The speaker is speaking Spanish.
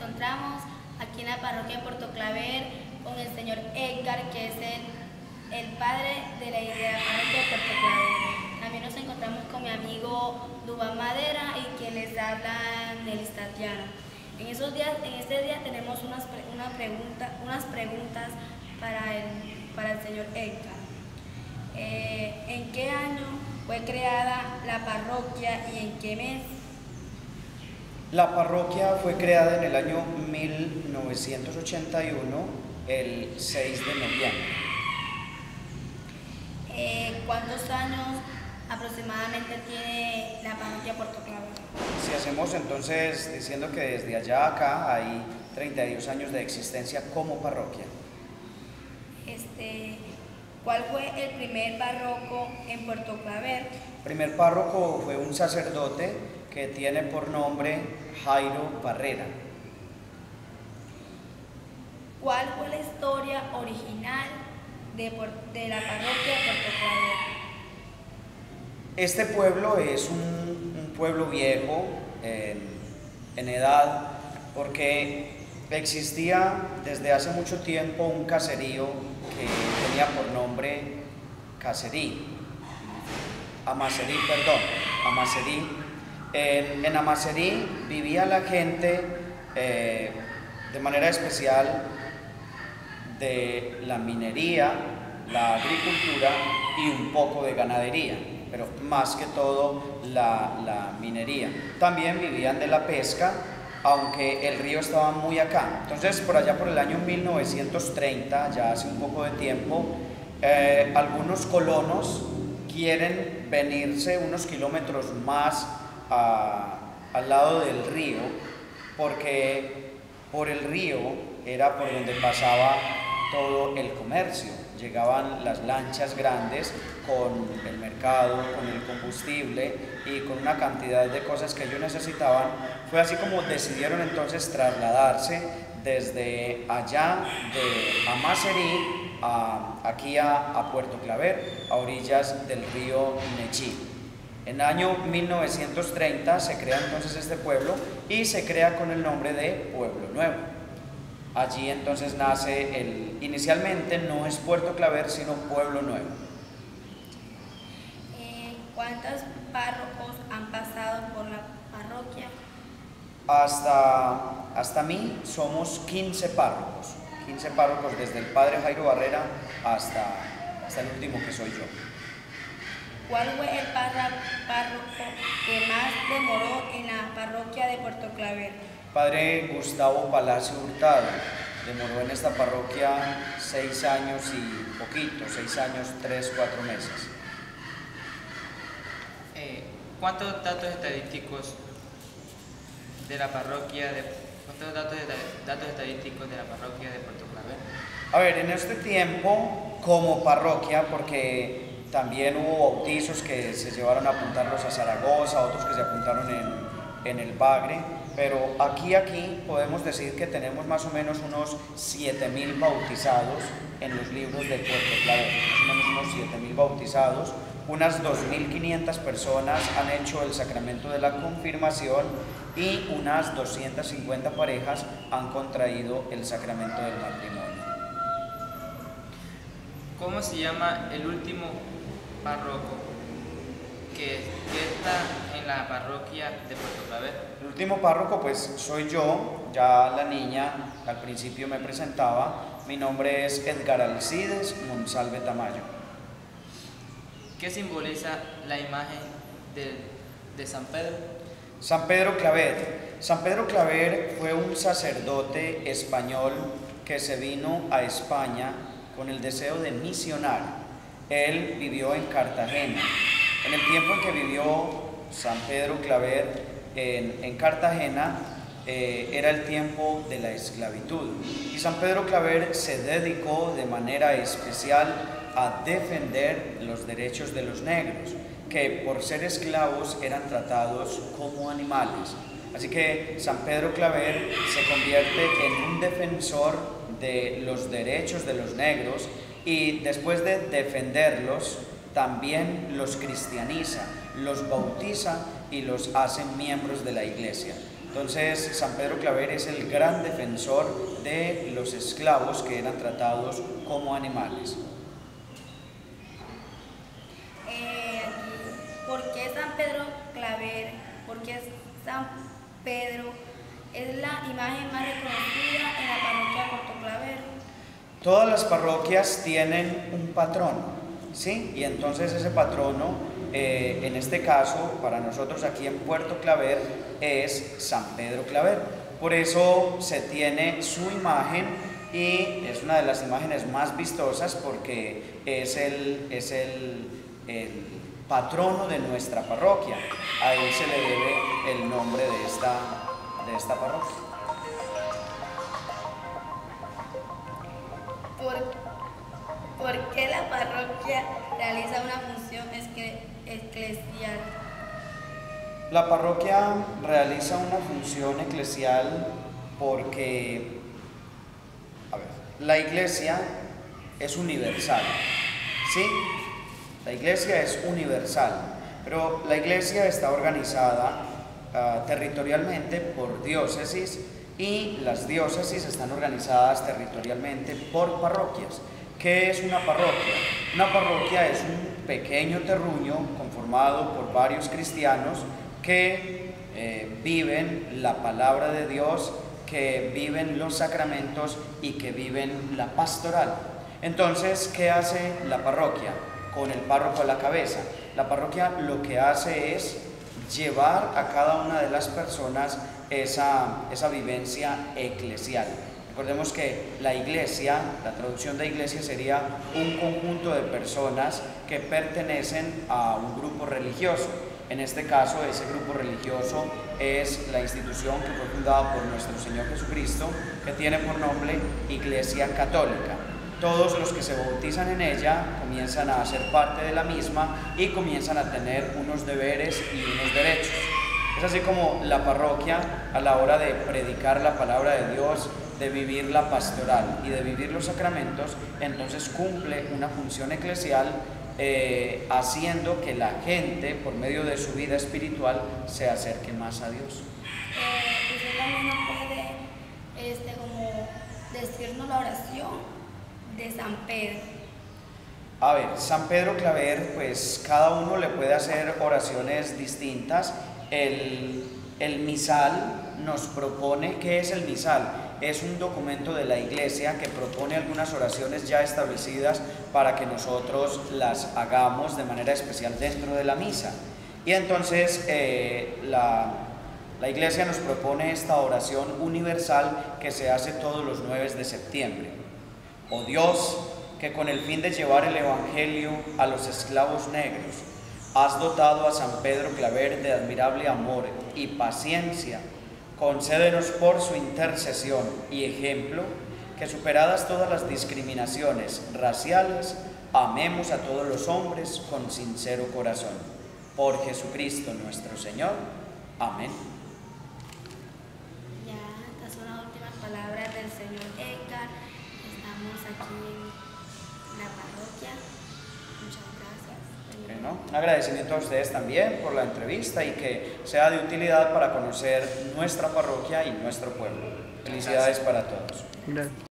encontramos aquí en la parroquia de Puerto Claver con el señor Edgar, que es el padre de la parroquia de Puerto Claver. También nos encontramos con mi amigo Dubán Madera y quien les habla Nelis Tatiana. En este día tenemos unas preguntas para el señor Edgar. ¿En qué año fue creada la parroquia y en qué mes? La parroquia fue creada en el año 1981, el 6 de noviembre. ¿Cuántos años aproximadamente tiene la parroquia Puerto Claver? Si hacemos entonces diciendo que desde allá a acá hay 32 años de existencia como parroquia. ¿Cuál fue el primer párroco en Puerto Claver? El primer párroco fue un sacerdote que tiene por nombre Jairo Barrera. ¿Cuál fue la historia original de la parroquia de Puerto Claver? Este pueblo es un pueblo viejo en edad, porque existía desde hace mucho tiempo un caserío que tenía por nombre Amacerí. En Amacerí vivía la gente de manera especial de la minería, la agricultura y un poco de ganadería, pero más que todo la minería. También vivían de la pesca, aunque el río estaba muy acá. Entonces, por allá por el año 1930, ya hace un poco de tiempo, algunos colonos quieren venirse unos kilómetros más al lado del río, porque por el río era por donde pasaba todo el comercio. Llegaban las lanchas grandes con el mercado, con el combustible y con una cantidad de cosas que ellos necesitaban. Fue así como decidieron entonces trasladarse desde allá de Amacerí aquí a Puerto Claver, a orillas del río Nechí. En el año 1930 se crea entonces este pueblo y se crea con el nombre de Pueblo Nuevo. Allí entonces nace inicialmente no es Puerto Claver, sino Pueblo Nuevo. ¿Cuántos párrocos han pasado por la parroquia? Hasta mí somos 15 párrocos desde el padre Jairo Barrera hasta el último que soy yo. ¿Cuál fue el párroco que más demoró en la parroquia de Puerto Claver? Padre Gustavo Palacio Hurtado demoró en esta parroquia 6 años y poquito, 6 años, 3, 4 meses. ¿Cuántos datos estadísticos de la parroquia de Puerto Claver? A ver, en este tiempo como parroquia, porque también hubo bautizos que se llevaron a apuntarlos a Zaragoza, otros que se apuntaron en el Bagre, pero aquí podemos decir que tenemos más o menos unos 7.000 bautizados en los libros de Puerto Claver, más o menos unos 7.000 bautizados. Unas 2.500 personas han hecho el sacramento de la confirmación y unas 250 parejas han contraído el sacramento del matrimonio. ¿Cómo se llama el último párroco que está en la parroquia de Puerto Claver? El último párroco pues soy yo, ya la niña al principio me presentaba. Mi nombre es Edgar Alcides Monsalve Tamayo. ¿Qué simboliza la imagen de San Pedro? San Pedro Claver. San Pedro Claver fue un sacerdote español que se vino a España con el deseo de misionar. Él vivió en Cartagena. En el tiempo en que vivió San Pedro Claver en Cartagena, era el tiempo de la esclavitud. Y San Pedro Claver se dedicó de manera especial a defender los derechos de los negros, que por ser esclavos eran tratados como animales. Así que San Pedro Claver se convierte en un defensor de los derechos de los negros y después de defenderlos, también los cristianiza, los bautiza y los hace miembros de la iglesia. Entonces, San Pedro Claver es el gran defensor de los esclavos que eran tratados como animales. ¿Por qué San Pedro Claver? ¿Por qué San Pedro es la imagen más reconocida en la parroquia de Puerto Claver? Todas las parroquias tienen un patrono, ¿sí? Y entonces ese patrono, en este caso, para nosotros aquí en Puerto Claver, es San Pedro Claver. Por eso se tiene su imagen y es una de las imágenes más vistosas porque es el patrono de nuestra parroquia. A él se le debe el nombre de esta parroquia. ¿Por qué la parroquia realiza una función eclesial? La parroquia realiza una función eclesial porque, la iglesia es universal, ¿sí? La iglesia es universal, pero la iglesia está organizada territorialmente por diócesis y las diócesis están organizadas territorialmente por parroquias. ¿Qué es una parroquia? Una parroquia es un pequeño terruño conformado por varios cristianos que viven la palabra de Dios, que viven los sacramentos y que viven la pastoral. Entonces, ¿qué hace la parroquia? Con el párroco a la cabeza. La parroquia lo que hace es llevar a cada una de las personas esa vivencia eclesial. Recordemos que la iglesia, la traducción de iglesia sería un conjunto de personas que pertenecen a un grupo religioso. En este caso, ese grupo religioso es la institución que fue fundada por nuestro Señor Jesucristo, que tiene por nombre Iglesia Católica. Todos los que se bautizan en ella comienzan a ser parte de la misma y comienzan a tener unos deberes y unos derechos. Es así como la parroquia, a la hora de predicar la palabra de Dios, de vivir la pastoral y de vivir los sacramentos, entonces cumple una función eclesial, haciendo que la gente, por medio de su vida espiritual, se acerque más a Dios. ¿Usted también nos puede como decirnos la oración de San Pedro? A ver, San Pedro Claver, pues cada uno le puede hacer oraciones distintas. El misal nos propone, ¿qué es el misal? Es un documento de la iglesia que propone algunas oraciones ya establecidas para que nosotros las hagamos de manera especial dentro de la misa. Y entonces la iglesia nos propone esta oración universal que se hace todos los 9 de septiembre. Oh Dios, que con el fin de llevar el evangelio a los esclavos negros, has dotado a San Pedro Claver de admirable amor y paciencia. Concédenos por su intercesión y ejemplo que, superadas todas las discriminaciones raciales, amemos a todos los hombres con sincero corazón. Por Jesucristo nuestro Señor. Amén. Ya, estas son las últimas palabras del señor Edgar. Estamos aquí en la parroquia. Muchas gracias. Bueno, un agradecimiento a ustedes también por la entrevista y que sea de utilidad para conocer nuestra parroquia y nuestro pueblo. Felicidades para todos. Gracias.